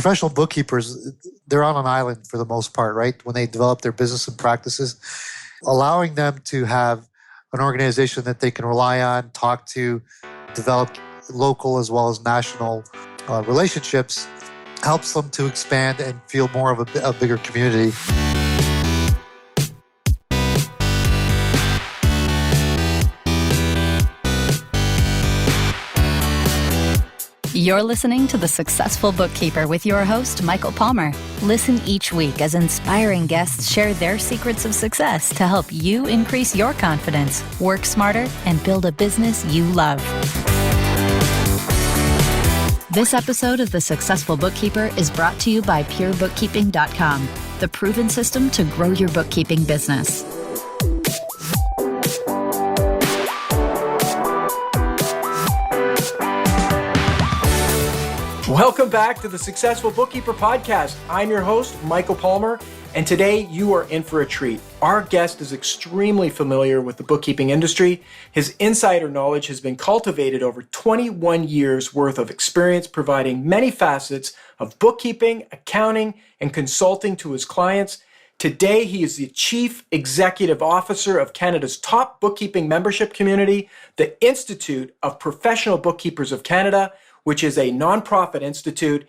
professional bookkeepers, they're on an island for the most part, right? When they develop their business and practices, allowing them to have an organization that they can rely on, talk to, develop local as well as national relationships helps them to expand and feel more of a bigger community. You're listening to The Successful Bookkeeper with your host, Michael Palmer. Listen each week as inspiring guests share their secrets of success to help you increase your confidence, work smarter, and build a business you love. This episode of The Successful Bookkeeper is brought to you by PureBookkeeping.com, the proven system to grow your bookkeeping business. Welcome back to the Successful Bookkeeper podcast. I'm your host, Michael Palmer, and today you are in for a treat. Our guest is extremely familiar with the bookkeeping industry. His insider knowledge has been cultivated over 21 years worth of experience providing many facets of bookkeeping, accounting, and consulting to his clients. Today, he is the Chief Executive Officer of Canada's top bookkeeping membership community, the Institute of Professional Bookkeepers of Canada, which is a nonprofit institute.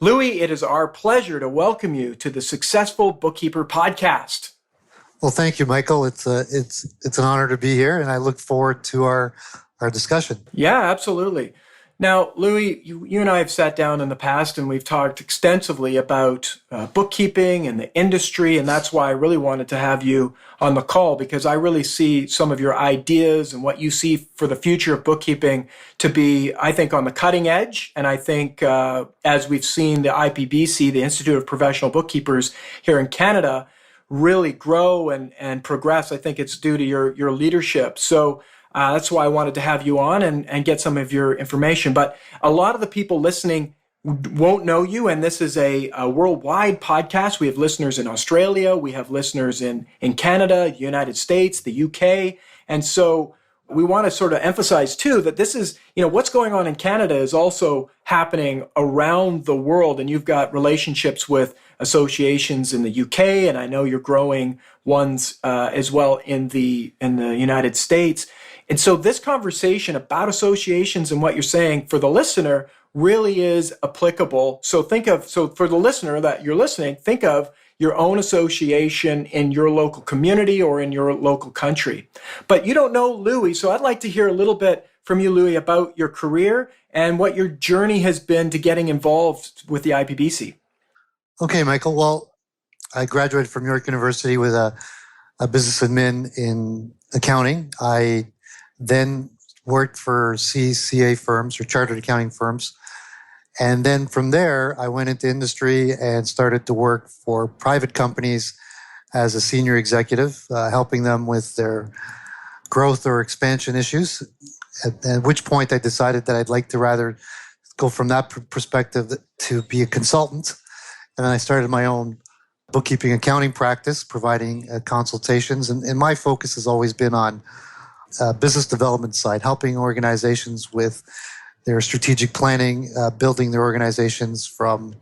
Louie, it is our pleasure to welcome you to the Successful Bookkeeper podcast. Well, thank you, Michael. It's an honor to be here, and I look forward to our discussion. Yeah, absolutely. Now, Louie, you and I have sat down in the past and we've talked extensively about bookkeeping and the industry, and that's why I really wanted to have you on the call, because I really see some of your ideas and what you see for the future of bookkeeping to be, I think, on the cutting edge. And I think as we've seen the IPBC, the Institute of Professional Bookkeepers here in Canada, really grow and progress, I think it's due to your leadership. So that's why I wanted to have you on and get some of your information. But a lot of the people listening won't know you, and this is a worldwide podcast. We have listeners in Australia, we have listeners in Canada, the United States, the UK. And so we want to sort of emphasize too that this is, what's going on in Canada is also happening around the world. And you've got relationships with associations in the UK, and I know you're growing ones as well in the United States. And so this conversation about associations and what you're saying for the listener really is applicable. So for the listener that you're listening, think of your own association in your local community or in your local country. But you don't know Louie, so I'd like to hear a little bit from you, Louie, about your career and what your journey has been to getting involved with the IPBC. Okay, Michael. Well, I graduated from York University with a business admin in accounting. I then worked for CCA firms or chartered accounting firms. And then from there, I went into industry and started to work for private companies as a senior executive, helping them with their growth or expansion issues. At which point I decided that I'd like to rather go from that perspective to be a consultant. And then I started my own bookkeeping accounting practice, providing consultations. And my focus has always been on business development side, helping organizations with their strategic planning, building their organizations from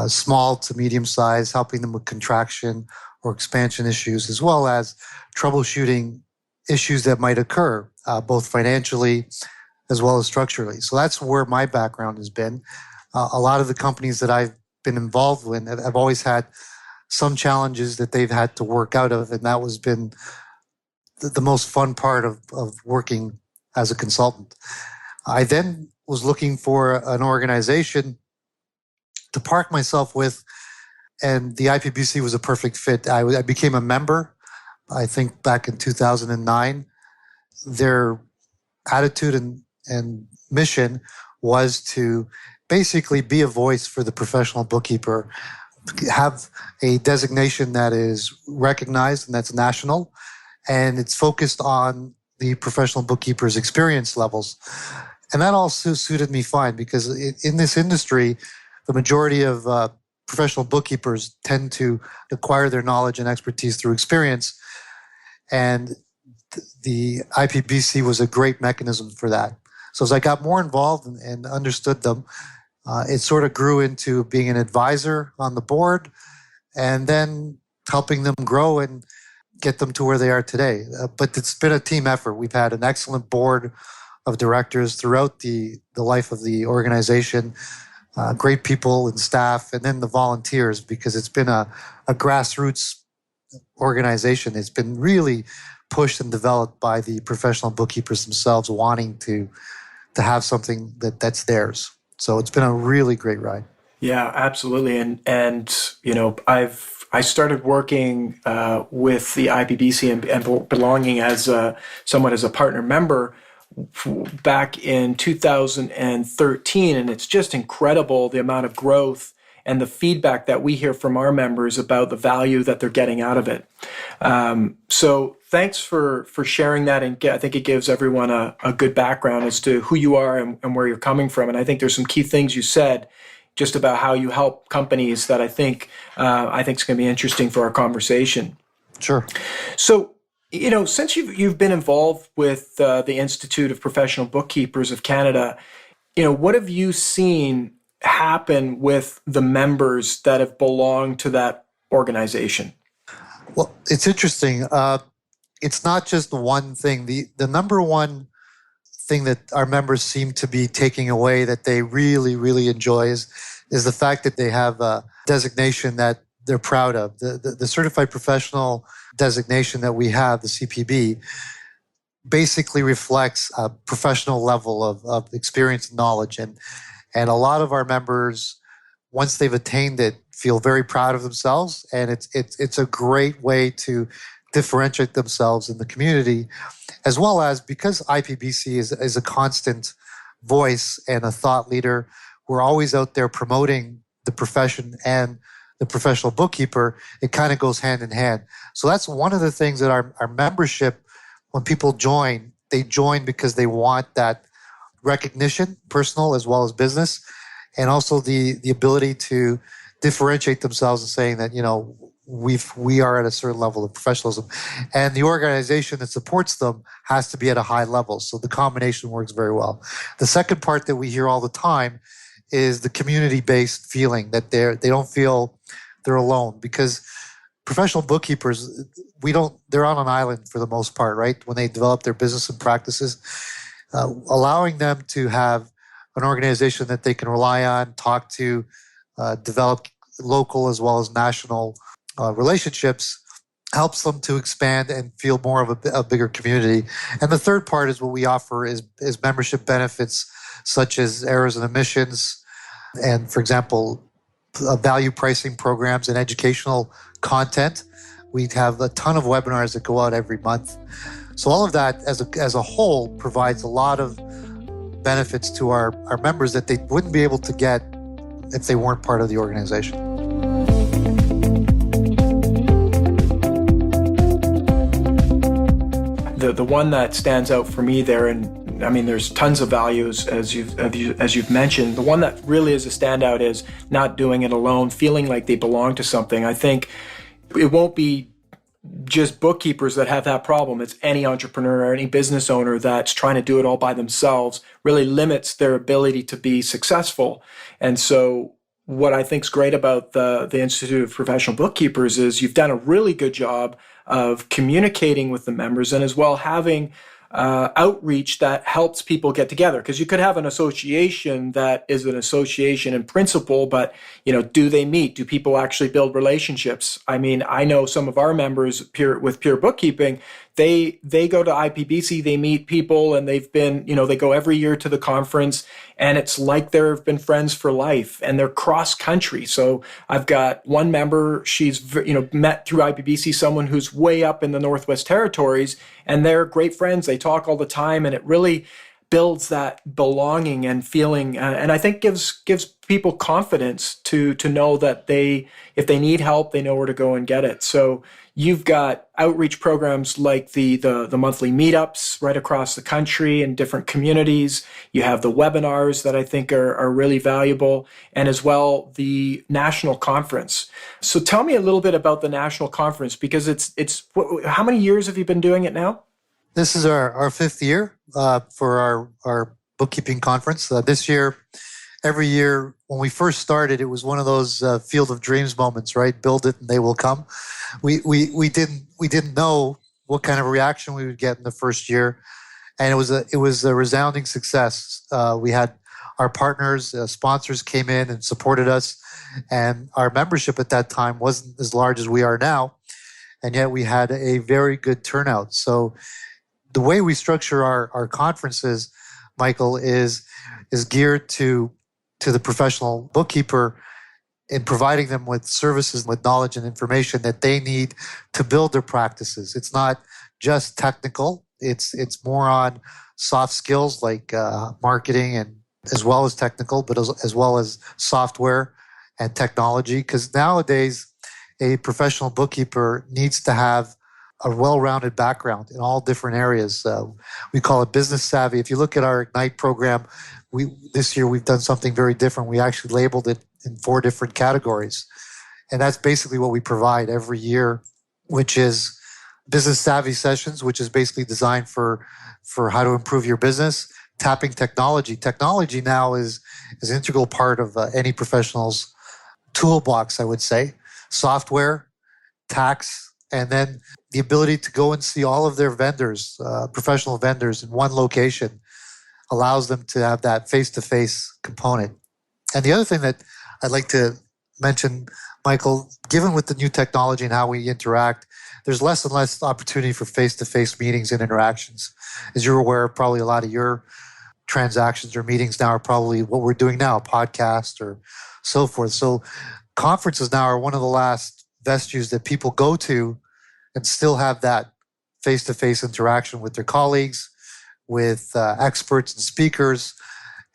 small to medium size, helping them with contraction or expansion issues, as well as troubleshooting issues that might occur, both financially as well as structurally. So that's where my background has been. A lot of the companies that I've been involved in have always had some challenges that they've had to work out of, and that has been the most fun part of working as a consultant. I then was looking for an organization to park myself with, and the IPBC was a perfect fit. I became a member, I think, back in 2009. Their attitude and mission was to basically be a voice for the professional bookkeeper, have a designation that is recognized and that's national, and it's focused on the professional bookkeeper's experience levels. And that also suited me fine because in this industry, the majority of professional bookkeepers tend to acquire their knowledge and expertise through experience. And the IPBC was a great mechanism for that. So as I got more involved and understood them, It sort of grew into being an advisor on the board and then helping them grow and get them to where they are today. But it's been a team effort. We've had an excellent board of directors throughout the life of the organization, great people and staff, and then the volunteers, because it's been a grassroots organization. It's been really pushed and developed by the professional bookkeepers themselves wanting to have something that's theirs. So it's been a really great ride. Yeah, absolutely. And I started working with the IPBC and belonging as somewhat as a partner member back in 2013, and it's just incredible the amount of growth and the feedback that we hear from our members about the value that they're getting out of it. So thanks for sharing that, and I think it gives everyone a good background as to who you are and where you're coming from. And I think there's some key things you said just about how you help companies that I think is going to be interesting for our conversation. Sure. So, since you've been involved with the Institute of Professional Bookkeepers of Canada, what have you seen happen with the members that have belonged to that organization? Well, it's interesting. It's not just one thing. The number one thing that our members seem to be taking away that they really, really enjoy is the fact that they have a designation that they're proud of. The Certified Professional designation that we have, the CPB, basically reflects a professional level of experience and knowledge. And a lot of our members, once they've attained it, feel very proud of themselves. And it's a great way to differentiate themselves in the community, as well as because IPBC is a constant voice and a thought leader. We're always out there promoting the profession and the professional bookkeeper. It kind of goes hand in hand. So that's one of the things that our membership, when people join, they join because they want that recognition, personal as well as business, and also the ability to differentiate themselves and saying that, we are at a certain level of professionalism, and the organization that supports them has to be at a high level. So the combination works very well. The second part that we hear all the time is the community-based feeling that they don't feel they're alone, because professional bookkeepers, they're on an island for the most part, right? When they develop their business and practices, allowing them to have an organization that they can rely on, talk to, develop local as well as national relationships helps them to expand and feel more of a bigger community. And the third part is what we offer is membership benefits such as errors and omissions, and, for example, value pricing programs and educational content. We have a ton of webinars that go out every month. So all of that as a whole provides a lot of benefits to our members that they wouldn't be able to get if they weren't part of the organization. The one that stands out for me there, and I mean, there's tons of values as you've mentioned. The one that really is a standout is not doing it alone, feeling like they belong to something. I think it won't be just bookkeepers that have that problem. It's any entrepreneur or any business owner that's trying to do it all by themselves, really limits their ability to be successful. And so what I think is great about the Institute of Professional Bookkeepers is you've done a really good job of communicating with the members, and as well having outreach that helps people get together. Because you could have an association that is an association in principle, but do they meet? Do people actually build relationships? I mean, I know some of our members with Pure Bookkeeping, they go to IPBC, they meet people, and they've been, they go every year to the conference, and it's like they've been friends for life, and they're cross country. So I've got one member, she's, met through IPBC, someone who's way up in the Northwest Territories, and they're great friends. They talk all the time, and it really builds that belonging and feeling, and I think gives people confidence to know that if they need help, they know where to go and get it. So you've got outreach programs like the monthly meetups right across the country in different communities. You have the webinars that I think are really valuable, and as well the national conference. So tell me a little bit about the national conference, because it's how many years have you been doing it now? This is our fifth year for our bookkeeping conference. This year every year when we first started, it was one of those field of dreams moments, right? Build it and they will come. We didn't know what kind of reaction we would get in the first year, and it was a resounding success. We had our partners, sponsors came in and supported us, and our membership at that time wasn't as large as we are now, and yet we had a very good turnout. So the way we structure our conferences, Michael, is geared to the professional bookkeeper in providing them with services, with knowledge and information that they need to build their practices. It's not just technical. It's more on soft skills like marketing, and as well as technical, but as well as software and technology. Because nowadays, a professional bookkeeper needs to have a well-rounded background in all different areas. We call it business savvy. If you look at our Ignite program, this year we've done something very different. We actually labeled it in 4 different categories. And that's basically what we provide every year, which is business savvy sessions, which is basically designed for how to improve your business. Tapping technology. Technology now is an integral part of any professional's toolbox, I would say. Software, tax, and then the ability to go and see all of their vendors, professional vendors in one location, allows them to have that face-to-face component. And the other thing that I'd like to mention, Michael, given with the new technology and how we interact, there's less and less opportunity for face-to-face meetings and interactions. As you're aware, probably a lot of your transactions or meetings now are probably what we're doing now, a podcast or so forth. So conferences now are one of the last vestiges that people go to and still have that face-to-face interaction with their colleagues, with experts and speakers,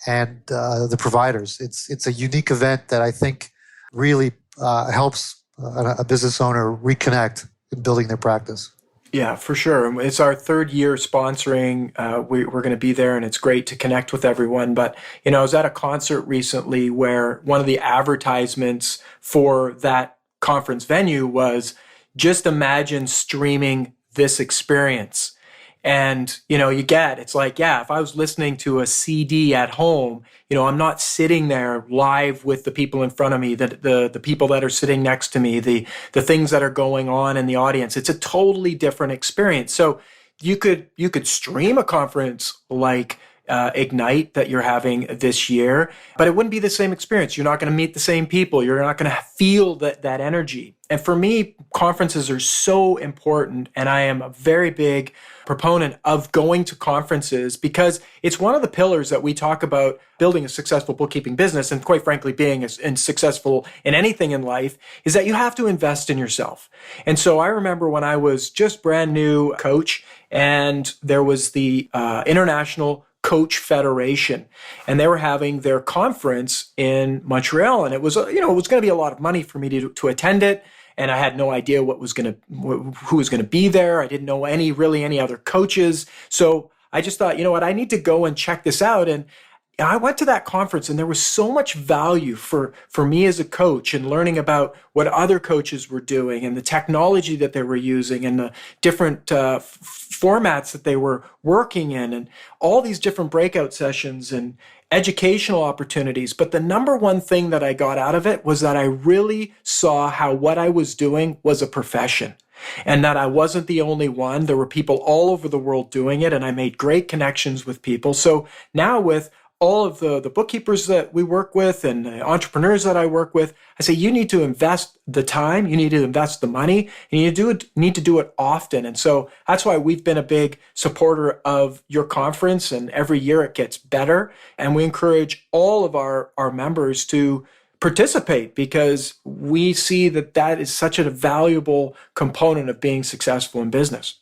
and the providers. It's a unique event that I think really helps a business owner reconnect in building their practice. Yeah, for sure. It's our 3rd year sponsoring. We're going to be there, and it's great to connect with everyone. But, I was at a concert recently where one of the advertisements for that conference venue was, just imagine streaming this experience. And, it's like, yeah, if I was listening to a CD at home, I'm not sitting there live with the people in front of me, the people that are sitting next to me, the things that are going on in the audience. It's a totally different experience. So you could stream a conference like Ignite that you're having this year, but it wouldn't be the same experience. You're not going to meet the same people. You're not going to feel that energy. And for me, conferences are so important, and I am a very big proponent of going to conferences because it's one of the pillars that we talk about building a successful bookkeeping business, and quite frankly, being successful in anything in life, is that you have to invest in yourself. And so I remember when I was just brand new coach, and there was the International Coach Federation, and they were having their conference in Montreal, and it was it was going to be a lot of money for me to attend it, and I had no idea who was going to be there. I didn't know any other coaches, so I just thought, what, I need to go and check this out. And I went to that conference, and there was so much value for me as a coach in learning about what other coaches were doing and the technology that they were using and the different formats that they were working in and all these different breakout sessions and educational opportunities. But the number one thing that I got out of it was that I really saw how what I was doing was a profession, and that I wasn't the only one. There were people all over the world doing it, and I made great connections with people. So now with all of the bookkeepers that we work with and the entrepreneurs that I work with, I say, you need to invest the time, you need to invest the money, and you need to do it often. And so that's why we've been a big supporter of your conference, and every year it gets better. And we encourage all of our members to participate because we see that is such a valuable component of being successful in business.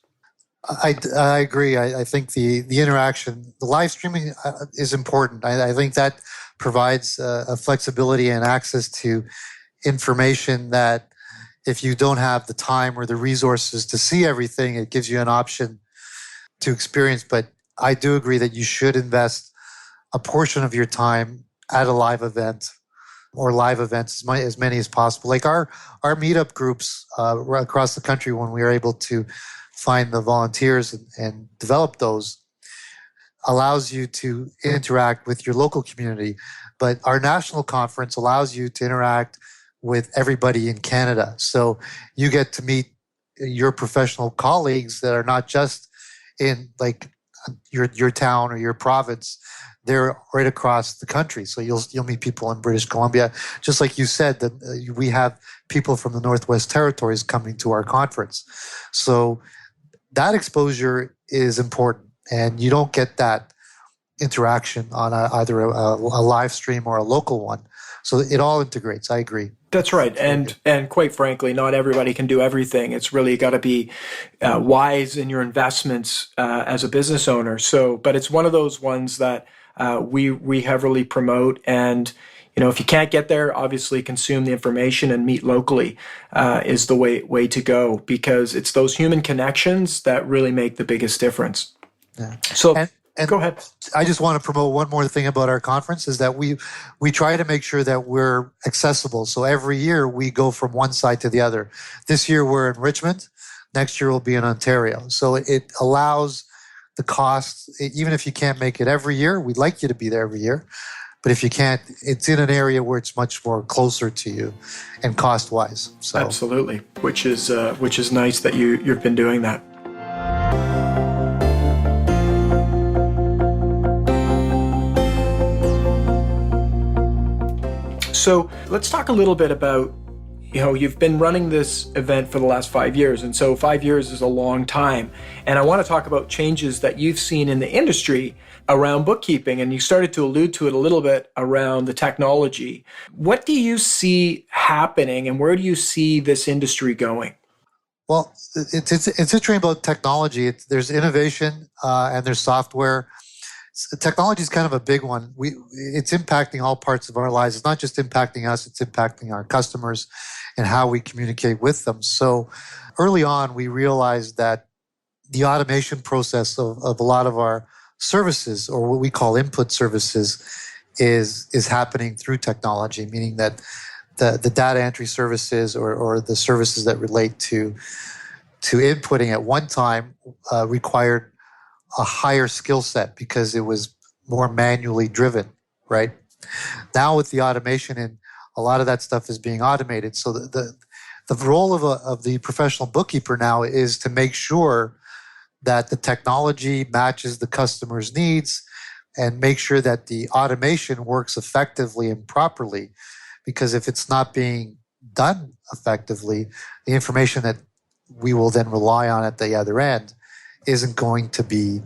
I agree. I think the interaction, the live streaming is important. I think that provides a flexibility and access to information that if you don't have the time or the resources to see everything, it gives you an option to experience. But I do agree that you should invest a portion of your time at a live event or live events, as many as possible. Like our meetup groups across the country, when we are able to find the volunteers and develop those, allows you to interact with your local community. But our national conference allows you to interact with everybody in Canada. So you get to meet your professional colleagues that are not just in like your town or your province. They're right across the country. So you'll meet people in British Columbia. Just like you said, that we have people from the Northwest Territories coming to our conference. So that exposure is important, and you don't get that interaction on either a live stream or a local one. So it all integrates. I agree. That's right. And quite frankly, not everybody can do everything. It's really got to be wise in your investments as a business owner. So, but it's one of those ones that we heavily promote. And, if you can't get there, obviously consume the information and meet locally is the way to go, because it's those human connections that really make the biggest difference. Yeah. So and go ahead. I just want to promote one more thing about our conference is that we try to make sure that we're accessible. So every year we go from one side to the other. This year we're in Richmond. Next year we'll be in Ontario. So it allows the cost, even if you can't make it every year, we'd like you to be there every year. But if you can't, it's in an area where it's much more closer to you and cost-wise. So. Absolutely, which is nice that you've been doing that. So let's talk a little bit about, you've been running this event for the last 5 years. And so 5 years is a long time. And I want to talk about changes that you've seen in the industry around bookkeeping. And you started to allude to it a little bit around the technology. What do you see happening, and where do you see this industry going? Well, it's interesting about technology. There's innovation and there's software. Technology is kind of a big one. It's impacting all parts of our lives. It's not just impacting us, it's impacting our customers and how we communicate with them. So early on, we realized that the automation process of a lot of our services, or what we call input services, is happening through technology, meaning that the data entry services or the services that relate to inputting at one time required a higher skill set because it was more manually driven, right? Now with the automation, and a lot of that stuff is being automated. So the role of the professional bookkeeper now is to make sure that the technology matches the customer's needs and make sure that the automation works effectively and properly. Because if it's not being done effectively, the information that we will then rely on at the other end isn't going to be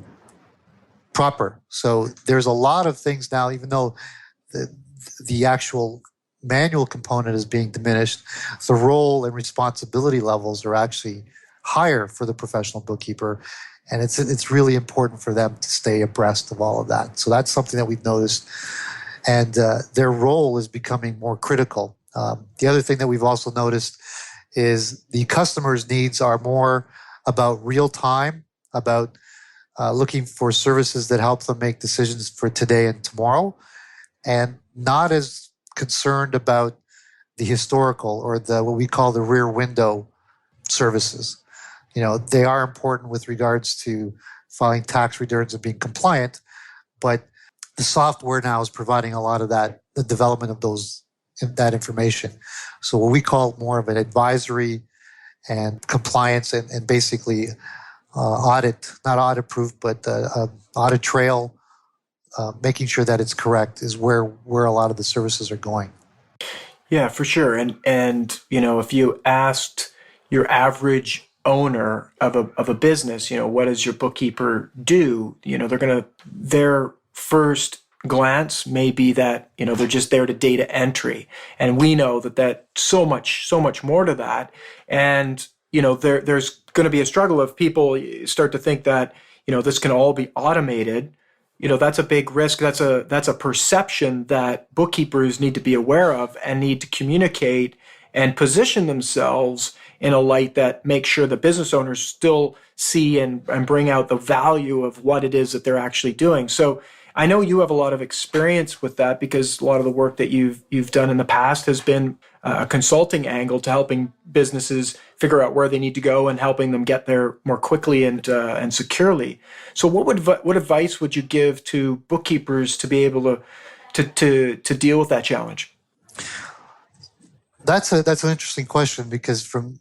proper. So there's a lot of things now, even though the actual manual component is being diminished, the role and responsibility levels are actually higher for the professional bookkeeper. And it's really important for them to stay abreast of all of that. So that's something that we've noticed. And their role is becoming more critical. The other thing that we've also noticed is the customer's needs are more about real time, about looking for services that help them make decisions for today and tomorrow, and not as concerned about the historical or what we call the rear window services. They are important with regards to filing tax returns and being compliant, but the software now is providing a lot of that, the development of that information. So what we call more of an advisory and compliance and basically audit, not audit proof, but audit trail, making sure that it's correct is where a lot of the services are going. Yeah, for sure. And if you asked your average owner of a business, what does your bookkeeper do? Their first glance may be that, they're just there to data entry. And we know that so much more to that. And, there's going to be a struggle if people start to think that, this can all be automated. That's a big risk. That's a perception that bookkeepers need to be aware of and need to communicate and position themselves in a light that makes sure the business owners still see and bring out the value of what it is that they're actually doing. So I know you have a lot of experience with that because a lot of the work that you've done in the past has been a consulting angle to helping businesses figure out where they need to go and helping them get there more quickly and securely. So what advice would you give to bookkeepers to be able to deal with that challenge? That's an interesting question, because from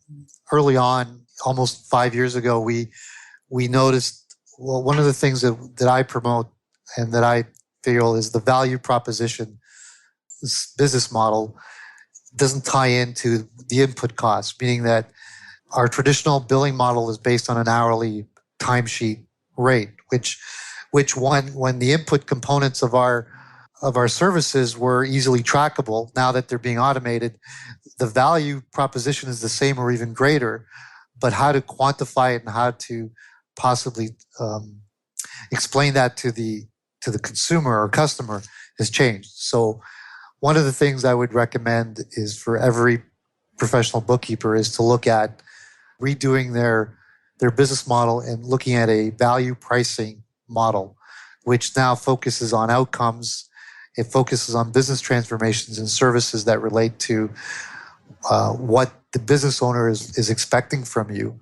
early on, almost 5 years ago, we noticed, well, one of the things that I promote and that I feel is the value proposition. This business model doesn't tie into the input costs, meaning that our traditional billing model is based on an hourly timesheet rate, which when the input components of our services were easily trackable, now that they're being automated, the value proposition is the same or even greater, but how to quantify it and how to possibly explain that to the consumer or customer has changed. So one of the things I would recommend is for every professional bookkeeper is to look at redoing their business model and looking at a value pricing model, which now focuses on outcomes. It focuses on business transformations and services that relate to what the business owner is expecting from you.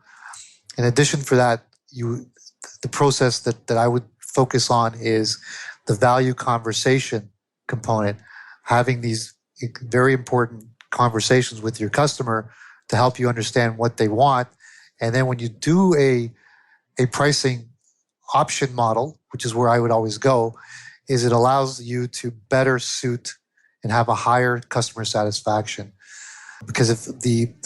In addition for that, the process that I would focus on is the value conversation component, having these very important conversations with your customer to help you understand what they want. And then when you do a pricing option model, which is where I would always go, is it allows you to better suit and have a higher customer satisfaction. Because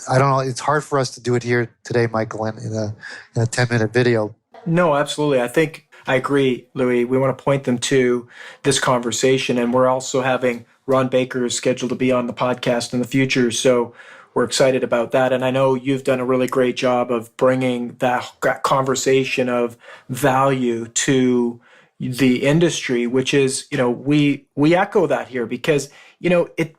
I don't know, it's hard for us to do it here today, Michael, in a 10-minute video. No, absolutely. I think I agree, Louie. We want to point them to this conversation, and we're also having Ron Baker is scheduled to be on the podcast in the future, so we're excited about that. And I know you've done a really great job of bringing that conversation of value to the industry, which is, we echo that here because,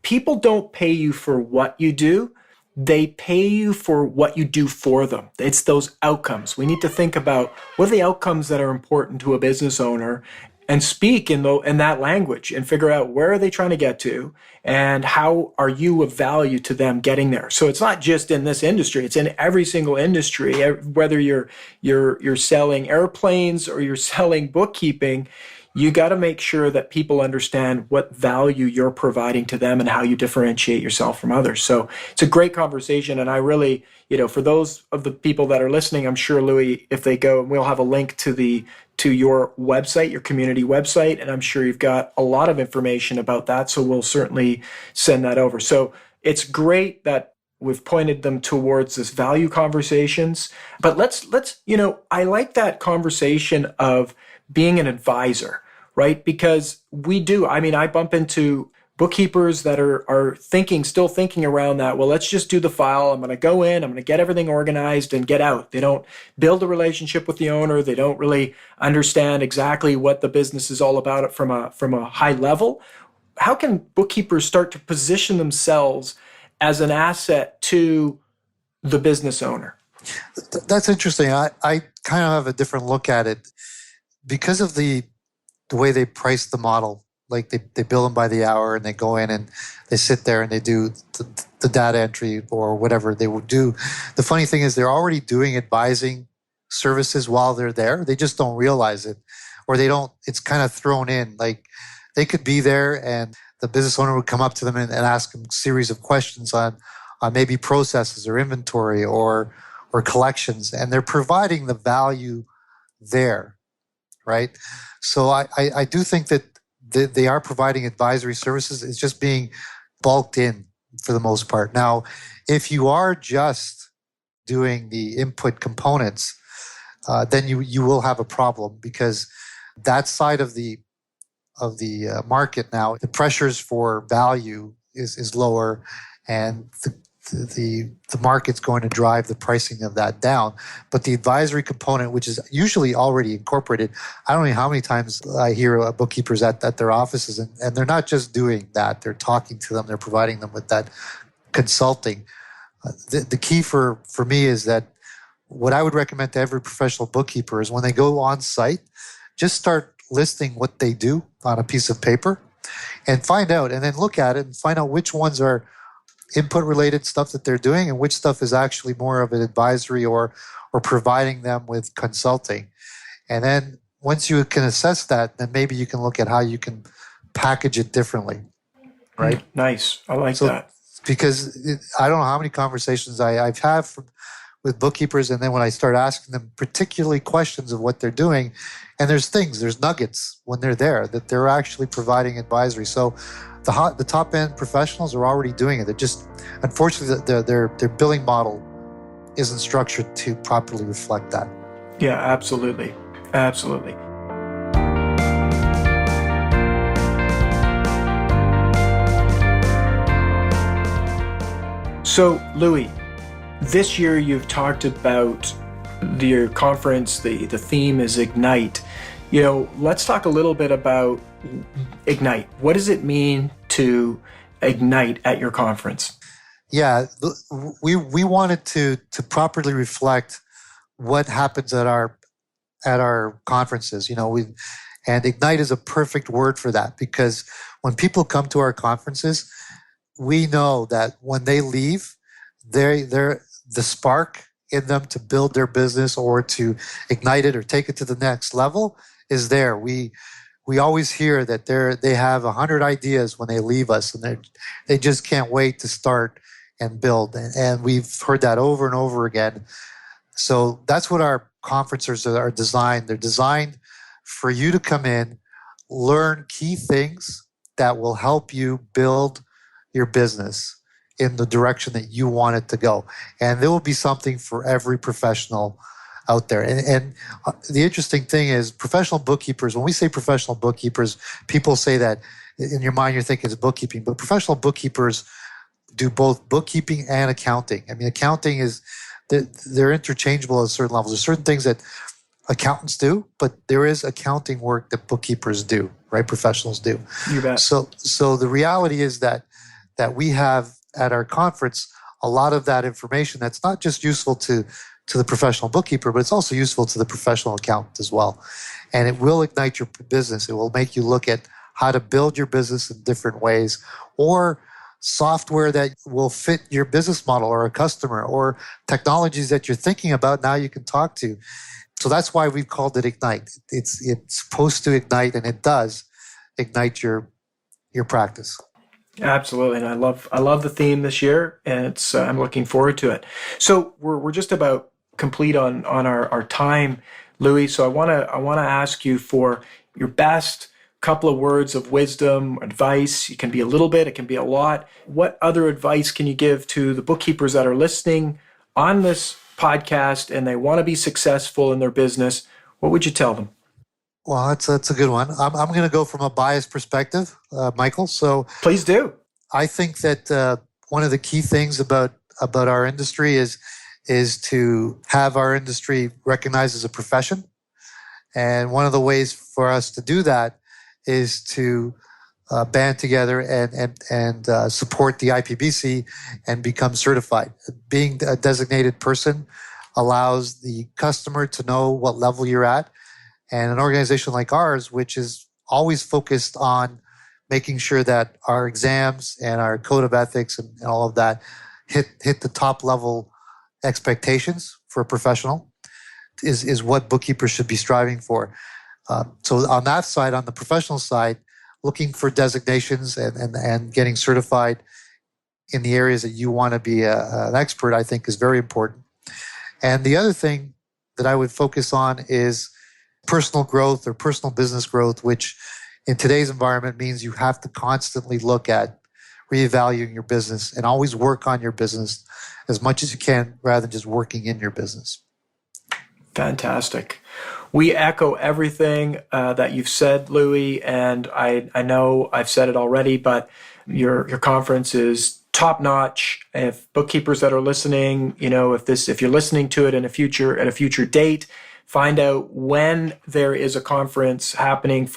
people don't pay you for what you do. They pay you for what you do for them. It's those outcomes. We need to think about what are the outcomes that are important to a business owner and speak in that language and figure out where are they trying to get to and how are you of value to them getting there. So it's not just in this industry, it's in every single industry, whether you're selling airplanes or you're selling bookkeeping. You got to make sure that people understand what value you're providing to them and how you differentiate yourself from others. So it's a great conversation. And I really, for those of the people that are listening, I'm sure, Louie, if they go, and we'll have a link to your website, your community website, and I'm sure you've got a lot of information about that. So we'll certainly send that over. So it's great that we've pointed them towards this value conversations. But let's I like that conversation of being an advisor. Right? Because I bump into bookkeepers that are still thinking around that, well, let's just do the file. I'm going to go in, I'm going to get everything organized and get out. They don't build a relationship with the owner. They don't really understand exactly what the business is all about from a high level. How can bookkeepers start to position themselves as an asset to the business owner? That's interesting. I kind of have a different look at it because of the way they price the model. Like they bill them by the hour and they go in and they sit there and they do the data entry or whatever they would do. The funny thing is they're already doing advising services while they're there. They just don't realize it, or they don't, it's kind of thrown in. Like they could be there and the business owner would come up to them and ask them a series of questions on maybe processes or inventory or collections, and they're providing the value there, right? So I do think that they are providing advisory services. It's just being bulked in for the most part. Now, if you are just doing the input components, then you will have a problem, because that side of the market now, the pressures for value is lower, and the market's going to drive the pricing of that down. But the advisory component, which is usually already incorporated, I don't know how many times I hear bookkeepers at their offices, and they're not just doing that, they're talking to them, they're providing them with that consulting. The key for me is that what I would recommend to every professional bookkeeper is when they go on site, just start listing what they do on a piece of paper and find out, and then look at it and find out which ones are input related stuff that they're doing and which stuff is actually more of an advisory or providing them with consulting. And then once you can assess that, then maybe you can look at how you can package it differently, right? Nice. I like that. Because I don't know how many conversations I've had with bookkeepers, and then when I start asking them particularly questions of what they're doing, and there's nuggets when they're there that they're actually providing advisory. So the top end professionals are already doing it. They're just, unfortunately, their billing model isn't structured to properly reflect that. Yeah, absolutely. Absolutely. So, Louie, this year you've talked about your conference, the theme is Ignite. Let's talk a little bit about Ignite. What does it mean to ignite at your conference? Yeah, we wanted to properly reflect what happens at our conferences. And Ignite is a perfect word for that, because when people come to our conferences, we know that when they leave, they're the spark in them to build their business or to ignite it or take it to the next level is there. We always hear that they have 100 ideas when they leave us, and they just can't wait to start and build. And we've heard that over and over again. So that's what our conferences are designed. They're designed for you to come in, learn key things that will help you build your business in the direction that you want it to go. And there will be something for every professional out there. And the interesting thing is, professional bookkeepers, when we say professional bookkeepers, people say that in your mind you're thinking it's bookkeeping, but professional bookkeepers do both bookkeeping and accounting. I mean, accounting is, they're interchangeable at certain levels. There's certain things that accountants do, but there is accounting work that bookkeepers do, right? Professionals do. You bet. So the reality is that we have at our conference a lot of that information that's not just useful to the professional bookkeeper, but it's also useful to the professional accountant as well. And it will ignite your business. It will make you look at how to build your business in different ways, or software that will fit your business model or a customer, or technologies that you're thinking about now you can talk to. So that's why we've called it Ignite. It's supposed to ignite, and it does ignite your practice. Absolutely, and I love the theme this year, and I'm looking forward to it. So we're just about complete on our time, Louie. So I want to ask you for your best couple of words of wisdom, advice. It can be a little bit, it can be a lot. What other advice can you give to the bookkeepers that are listening on this podcast and they want to be successful in their business? What would you tell them? Well, that's a good one. I'm going to go from a biased perspective, Michael. So please do. I think that one of the key things about our industry is to have our industry recognized as a profession. And one of the ways for us to do that is to band together and support the IPBC and become certified. Being a designated person allows the customer to know what level you're at. And an organization like ours, which is always focused on making sure that our exams and our code of ethics and all of that hit the top level expectations for a professional, is what bookkeepers should be striving for. So on that side, on the professional side, looking for designations and getting certified in the areas that you want to be an expert, I think is very important. And the other thing that I would focus on is personal growth or personal business growth, which in today's environment means you have to constantly look at reevaluating your business and always work on your business as much as you can rather than just working in your business. Fantastic. We echo everything that you've said, Louie, and I know I've said it already, but your conference is top notch. If bookkeepers that are listening, if you're listening to it at a future date, find out when there is a conference happening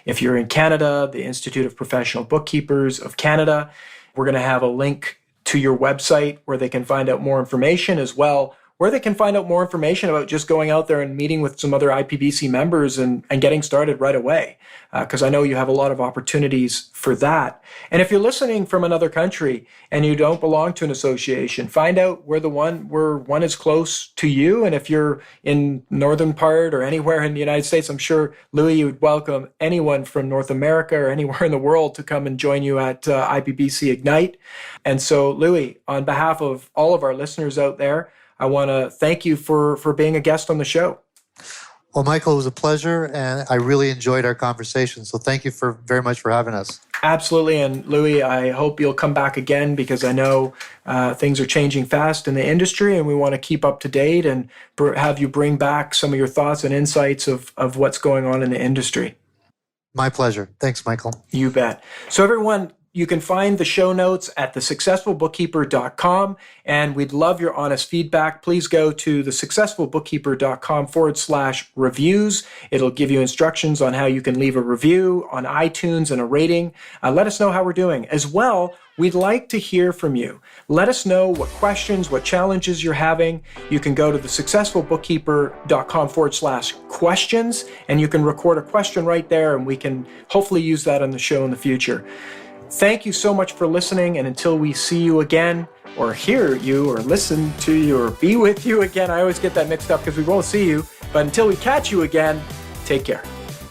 if you're in Canada, the Institute of Professional Bookkeepers of Canada. We're going to have a link to your website where they can find out more information, as well where they can find out more information about just going out there and meeting with some other IPBC members and getting started right away. Because I know you have a lot of opportunities for that. And if you're listening from another country and you don't belong to an association, find out where one is close to you. And if you're in northern part or anywhere in the United States, I'm sure, Louie, you would welcome anyone from North America or anywhere in the world to come and join you at IPBC Ignite. And so, Louie, on behalf of all of our listeners out there, I want to thank you for being a guest on the show. Well, Michael, it was a pleasure, and I really enjoyed our conversation. So thank you very much for having us. Absolutely. And Louie, I hope you'll come back again, because I know things are changing fast in the industry, and we want to keep up to date and have you bring back some of your thoughts and insights of what's going on in the industry. My pleasure. Thanks, Michael. You bet. So everyone, you can find the show notes at thesuccessfulbookkeeper.com, and we'd love your honest feedback. Please go to thesuccessfulbookkeeper.com/reviews. It'll give you instructions on how you can leave a review on iTunes and a rating. Let us know how we're doing. As well, we'd like to hear from you. Let us know what questions, what challenges you're having. You can go to thesuccessfulbookkeeper.com/questions, and you can record a question right there, and we can hopefully use that on the show in the future. Thank you so much for listening, and until we see you again, or hear you, or listen to you, or be with you again, I always get that mixed up because we won't see you, but until we catch you again, take care.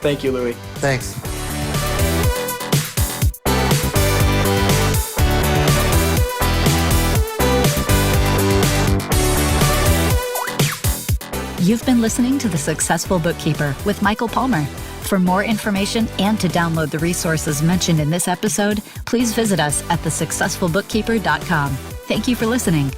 Thank you, Louie. Thanks. You've been listening to The Successful Bookkeeper with Michael Palmer. For more information and to download the resources mentioned in this episode, please visit us at thesuccessfulbookkeeper.com. Thank you for listening.